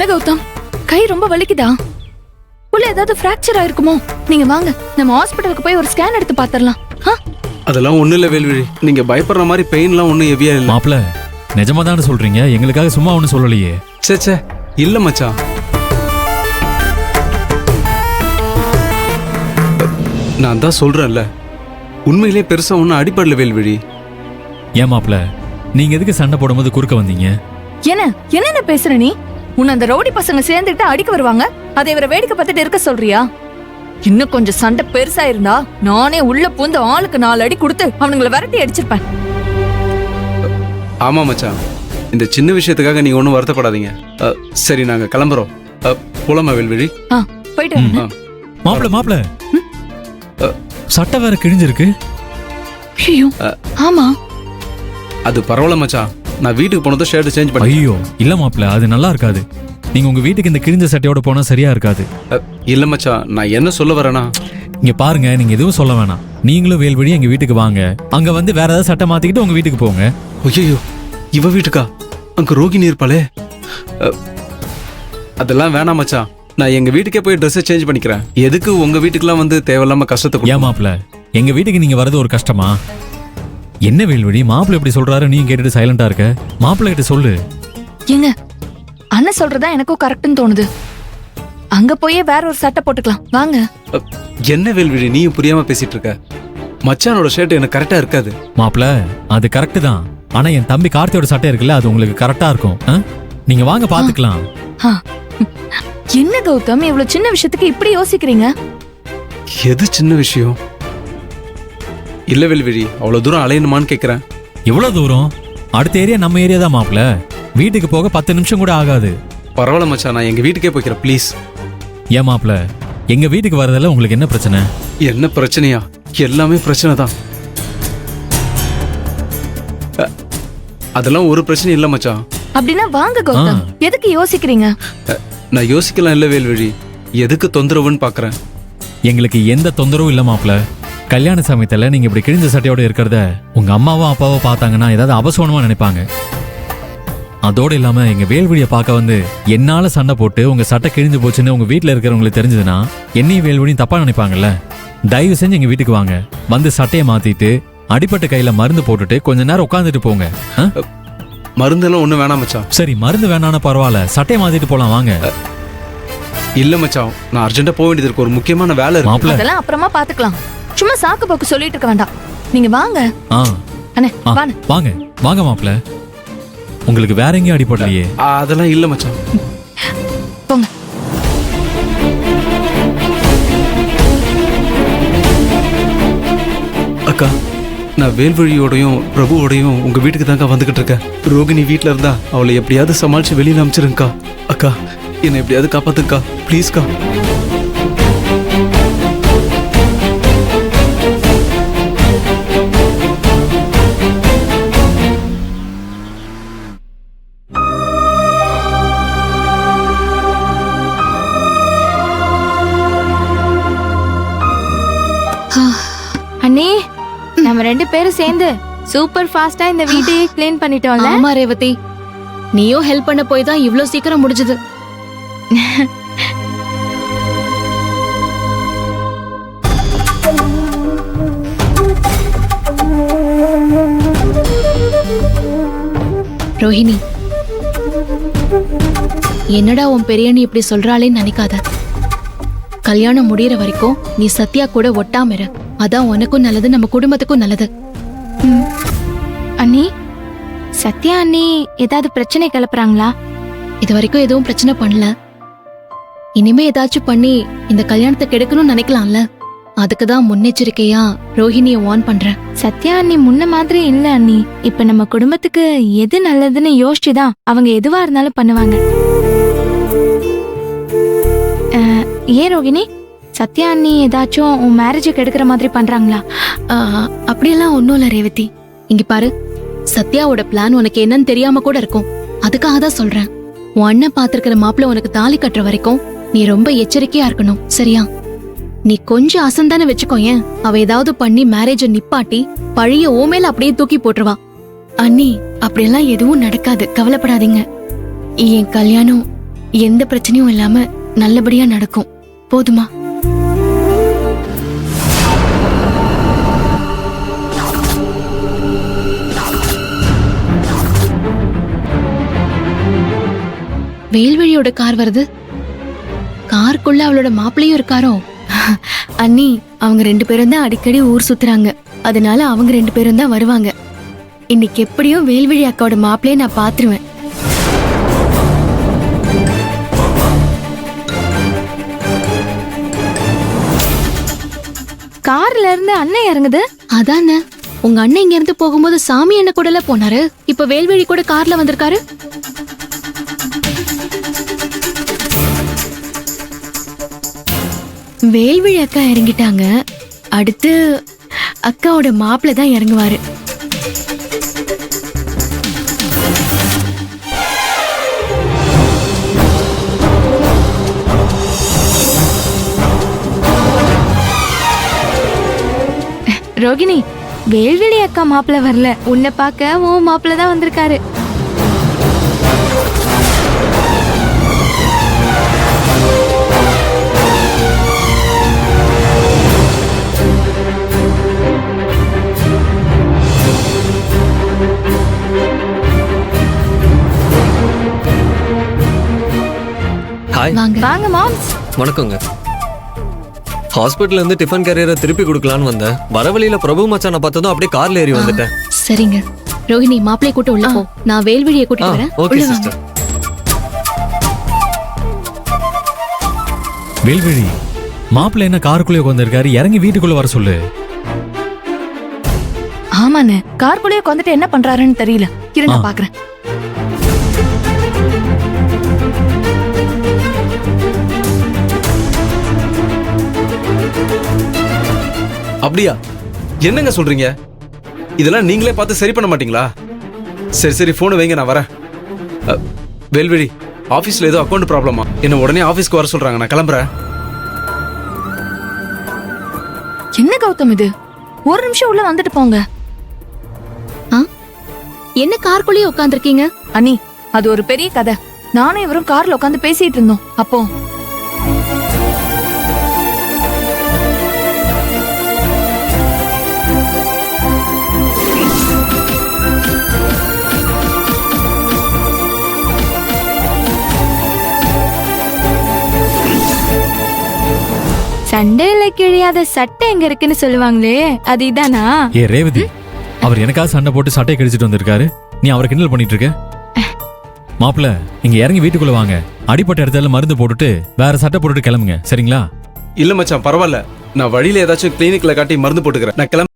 என்ன கௌதம், கை ரொம்ப வலிக்குதா? உள்ள ஏதாவது பிராக்சர் ஆயிருக்குமோ? நீங்க வாங்க, நம்ம ஹாஸ்பிடலுக்கு போய் ஒரு ஸ்கேன் எடுத்து பாத்திரலாம். அதெல்லாம் ஒண்ணும் இல்ல வேல்விழி, நீங்க பயப்படுற மாதிரி பெயின்லாம் ஒண்ணும் ஹெவியா இல்ல. மாப்ள நிஜமா தானே சொல்றீங்க? எங்களுக்காக சும்மா ஒன்னும் சொல்லலையே. சே இல்ல மச்சான், நான் தான் சொல்றேன்ல, உண்மையிலே பெருசா ஒன்னும் அடிப்படல வேல்விழி. ஏன் மாப்ள, நீங்க எதுக்கு சண்டை போடும்போது குறுக்க வந்தீங்க? என்ன பேசுற நீ? உன்னை அந்த ரவுடி பசங்க சேர்ந்துட்டு அடிக்க வருவாங்க, அதை இவரை வேடிக்கை பார்த்துட்டு இருக்க சொல்றியா? இன்னும் கொஞ்சம் சண்டை பெருசா இருந்தா நானே உள்ள பூந்து ஆளுக்கு 4 அடி கொடுத்து அவனுங்களை விரட்டி அடிச்சிருப்பேன். ஆமா மச்சான், இந்த சின்ன விஷயத்துக்காக நீங்க ஒன்றும் வருத்தப்படாதீங்க. சரி நாங்க கிளம்புறோம். போலாமா வேல்விழி? போயிட்டு மாப்ள சட்டை வேற கிழிஞ்சிருக்கு. ஆமா, அது பரவாயில்ல மச்சான், நான் வீட்டுக்கு போனதும் ஷர்ட் சேஞ்ச் பண்ணி. ஐயோ இல்ல மாப்ள, அது நல்லா இருக்காது. நீங்க உங்க வீட்டுக்கு இந்த கிழிஞ்ச சட்டையோட போனா சரியா இருக்காது. இல்ல மச்சான், நான் என்ன சொல்ல வரேன்னா, இங்க பாருங்க, நீங்க எதுவும் சொல்ல வேணாம். நீங்களும் வேல்வழி எங்க வீட்டுக்கு வாங்க, அங்க வந்து வேற ஏதாவது சட்டை மாத்திக்கிட்டு உங்க வீட்டுக்கு போங்க. ஐயோ இவ வீட்டுக்கா? அங்க ரோகிணி இருப்பாளே. அதெல்லாம் வேணாம் மச்சான், நான் எங்க வீட்டுக்கே போய் ட்ரெஸ் சேஞ்ச் பண்ணிக்கிறேன். எதுக்கு உங்க வீட்டுக்குலாம் வந்து தேவையில்லாம கஷ்டத்தை? ஏன் மாப்ள, எங்க வீட்டுக்கு நீங்க வரது ஒரு கஷ்டமா? என்ன வேல்வழி, மாப்பிள்ள இப்படி சொல்றாரு, நீங்க கேட்டுட்டு சைலண்டா இருக்க? மாப்பிள்ள கிட்ட சொல்லு. ஏங்க, அண்ணன் சொல்றதா எனக்கும் கரெக்ட்னு தோணுது. அங்க போய் வேற ஒரு சட்டை போட்டுக்கலாம் வாங்க. என்ன வேல்விழி நீயும் புரியாம பேசிட்டு இருக்க? மச்சானோட ஷர்ட் எனக்கு கரெக்டா இருக்காது. மாப்பிள்ள அது கரெக்ட் தான், ஆனா என் தம்பி கார்த்தியோட சட்டை இருக்குல்ல, அது உங்களுக்கு கரெக்டா இருக்கும். நீங்க வாங்க பாத்துக்கலாம். என்ன கௌதம், இவ்வளவு சின்ன விஷயத்துக்கு இப்படி யோசிக்கிறீங்க? எது சின்ன விஷயம்? இல்ல வேல்விழி, அவ்வளவு தூரம் அலையணுமான்னு கேக்குறேன். எவ்வளவு தூரம்? அடுத்த ஏரியா நம்ம ஏரியா தான் மாப்பிள்ள, வீட்டுக்கு போக 10 நிமிஷம் கூட ஆகாது. பரவாயில்ல மச்சான், நான் எங்க வீட்டுக்கே போய்க்கிறேன் ப்ளீஸ். ஏன் மாப்பிள்ள, எங்க வீட்டுக்கு வரதுல உங்களுக்கு என்ன பிரச்சனை? என்ன பிரச்சனையா? எல்லாமே பிரச்சனை தான். அதெல்லாம் ஒரு பிரச்சனை இல்ல மச்சான். அப்படின்னா வாங்க கௌதம், எதுக்கு யோசிக்கிறீங்க? நான் யோசிக்கலாம் இல்ல வேல்விழி, எதுக்கு தொந்தரவுன்னு பாக்குறேன். எங்களுக்கு எந்த தொந்தரவும் இல்ல மாப்பிள்ள. கல்யாண சமயத்துல நீங்க இப்படி கிழிஞ்ச சட்டையோட இருக்கிறத உங்க அம்மாவோ அப்பாவோ பார்த்தாங்கன்னா ஏதாவது அபசோனமா நினைப்பாங்க. அதோட இல்லாம எங்க வேல்வழியை பார்க்க வந்து என்னால சண்டை போட்டு உங்க சட்டை கிழிஞ்சு போச்சுன்னு உங்க வீட்டுல இருக்கிறவங்களுக்கு தெரிஞ்சதுன்னா என்னையும் வேல்வழியும் தப்பா நினைப்பாங்கல்ல. தயவு செஞ்சு எங்க வீட்டுக்கு வாங்க, வந்து சட்டையை மாத்திட்டு அடிப்பட்ட கையில மருந்து போட்டுட்டு கொஞ்ச நேரம் உட்காந்துட்டு போங்க. மருந்தெல்லாம் ஒண்ணு வேணாம் மச்சான். சரி மருந்து வேணான பரவாயில்ல, சட்டையை மாத்திட்டு போலாம் வாங்க. இல்ல மச்சான், நான் அர்ஜென்ட்டா போக வேண்டியது இருக்கு, ஒரு முக்கியமான வேலை இருக்கு. அதெல்லாம் அப்புறமா பாத்துக்கலாம், சும்மா சாக்கு போக்கு சொல்லிட்டு இருக்க வேண்டாம். நீங்க வாங்க. அண்ணே வாங்க வாங்க மாப்பிள்ள, உங்களுக்கு வேற எங்கேயும் அடிப்படலையே? அதெல்லாம் இல்ல மச்சான். போங்க. அக்கா, நான் வேல்வழியோடையும் பிரபுவோடையும் உங்க வீட்டுக்கு தாங்க வந்துகிட்டு இருக்கேன். ரோகிணி வீட்டுல இருந்தா அவளை எப்படியாவது சமாளிச்சு வெளியில அனுப்பிச்சிருங்கக்கா. அக்கா என்னை எப்படியாவது காப்பாத்துக்கா ப்ளீஸ்க்கா. அண்ணே, நம்ம 2 பேரும் சேர்ந்து சூப்பர் ஃபாஸ்டா இந்த வீட்டையே க்ளீன் பண்ணிட்டோம்ல. ஆமா ரேவதி, நீயும் ஹெல்ப் பண்ண போய் தான் இவ்ளோ சீக்கிரம் முடிஞ்சது. ரோஹிணி, என்னடா உன் பெரியண்ணி இப்படி சொல்றாளேன்னு நினைக்காத. கல்யாணம் முடியற வரைக்கும் நீ சத்யா கூட ஒட்டாம இரு, அதான் உனக்கும் நல்லது, நம்ம குடும்பத்துக்கும் நல்லது. அண்ணி, சத்யா அண்ணி ஏதாவது பிரச்சனை கிளப்புறாங்களா? இது வரைக்கும் எதுவும் பிரச்சனை பண்ணல. இனிமே ஏதாச்சும் பண்ணி இந்த கல்யாணத்தை கெடுக்கணும்னு நினைக்கலாம்ல, அதுக்குதான் முன்னெச்சரிக்கையா ரோஹிணியை வார்ன் பண்றேன். சத்யா அண்ணி முன்ன மாதிரி இல்ல அண்ணி. இப்ப நம்ம குடும்பத்துக்கு எது நல்லதுன்னு யோசிச்சுதான் அவங்க எதுவா இருந்தாலும் பண்ணுவாங்க. ஏன் ரோகிணி, சத்யா அண்ணி ஏதாச்சும் உன் மேரேஜுக்கு எடுக்கிற மாதிரி பண்றாங்களா? அப்படியெல்லாம் ஒன்னும் இல்ல ரேவதி. இங்க பாரு, சத்யாவோட பிளான் உனக்கு என்னன்னு தெரியாம கூட இருக்கும், அதுக்காக தான் சொல்றேன். உன் அண்ணன் பாத்திருக்கிற மாப்பிள்ள உனக்கு தாலி கட்டுற வரைக்கும் நீ ரொம்ப எச்சரிக்கையா இருக்கணும், சரியா? நீ கொஞ்சம் அசந்தானே வச்சுக்கோ, ஏன் அவ ஏதாவது பண்ணி மேரேஜ நிப்பாட்டி பழைய ஓமேல அப்படியே தூக்கி போட்டுருவா. அண்ணி, அப்படியெல்லாம் எதுவும் நடக்காது, கவலைப்படாதீங்க. என் கல்யாணம் எந்த பிரச்சனையும் இல்லாம நல்லபடியா நடக்கும். போதுமா? வேல்வழியோட கார் வருது. காருக்குள்ள அவளோட மாப்பிள்ளையும் இருக்காரோ? அண்ணி, அவங்க 2 பேரும் தான் அடிக்கடி ஊர் சுத்துறாங்க. அதனால அவங்க 2 பேரும் தான் வருவாங்க. இன்னைக்கு எப்படியும் வேல்வழி அக்காவோட மாப்பிள்ளைய நான் பாத்துருவேன். கார்ல இருந்து அண்ணன் இறங்குது. அதானே, உங்க அண்ணன் இங்க இருந்து போகும்போது சாமி அண்ணன் கூட போனாரு. இப்ப வேல்வழி கூட கார்ல வந்திருக்காரு. வேல்வழி அக்கா இறங்கிட்டாங்க. அடுத்து அக்காவோட மாப்பிள்ள தான் இறங்குவாரு. ரோகிணி, வேல்வெளி அக்கா மாப்பிள்ள வரல, உன்னை பார்க்க உன் மாப்பிள்ள தான் வந்திருக்காரு. ஹாய், வாங்க. வாங்க மாம்ஸ். வணக்கங்க. ஹாஸ்பிட்டல்ல இருந்து டிஃபன் கேரியரை திருப்பி கொடுக்கலான்னு வந்தேன். வர வழியில பிரபு மச்சானை பார்த்ததும் அப்படியே கார்ல ஏறி வந்துட்டேன். சரிங்க. ரோஹிணி, மாப்பிள்ளைய கூட்டு உள்ள போ. நான் வேல்வழியை கூட்டிட்டு வரேன். ஓகே உள்ள வாங்க. சிஸ்டர். வேல்விழி, மாப்பிள்ளை என்ன காருக்குள்ளே உட்காந்துருக்காரு, இறங்கி வீட்டுக்குள்ள வர சொல்லு. ஆமாண்ணே, கார்க்குள்ளேயே உட்காந்துட்டு என்ன பண்றாருன்னு தெரியல. இரு, நான் பாக்குறேன். அப்படியா? என்னங்க சொல்றீங்க? இதெல்லாம் நீங்களே பார்த்து சரி பண்ண மாட்டீங்களா? சரி சரி, போனை வைங்க, நான் வரேன். வேல்வெளி, ஆபீஸ்ல ஏதோ அக்கௌண்ட் ப்ராப்ளமா? என்ன உடனே ஆபீஸ்க்கு வர சொல்றாங்க, நான் கிளம்புறேன். என்ன கௌதம் இது? ஒரு நிமிஷம் உள்ள வந்துட்டு போங்க. என்ன காருக்குள்ளேயே உட்காந்துருக்கீங்க? அண்ணி, அது ஒரு பெரிய கதை. நானும் இவரும் கார்ல உட்காந்து பேசிட்டு இருந்தோம். அப்போ சண்டையில கிழியாத சட்டை எங்க இருக்குன்னு சொல்லுவாங்களே, அது இதானா? ஏ ரேவதி, அவர் எனக்காக சண்டை போட்டு சட்டையை கடிச்சிட்டு வந்திருக்காரு, நீ அவரை கிண்டல் பண்ணிட்டு இருக்க? மாப்பிள்ள, நீங்க இறங்கி வீட்டுக்குள்ள வாங்க. அடிப்பட்ட இடத்துல மருந்து போட்டுட்டு வேற சட்டை போட்டுட்டு கிளம்புங்க, சரிங்களா? இல்ல மச்சான், பரவாயில்ல. நான் வழியில ஏதாச்சும் கிளினிக்ல காட்டி மருந்து போட்டுக்கிறேன். நான் கிளம்ப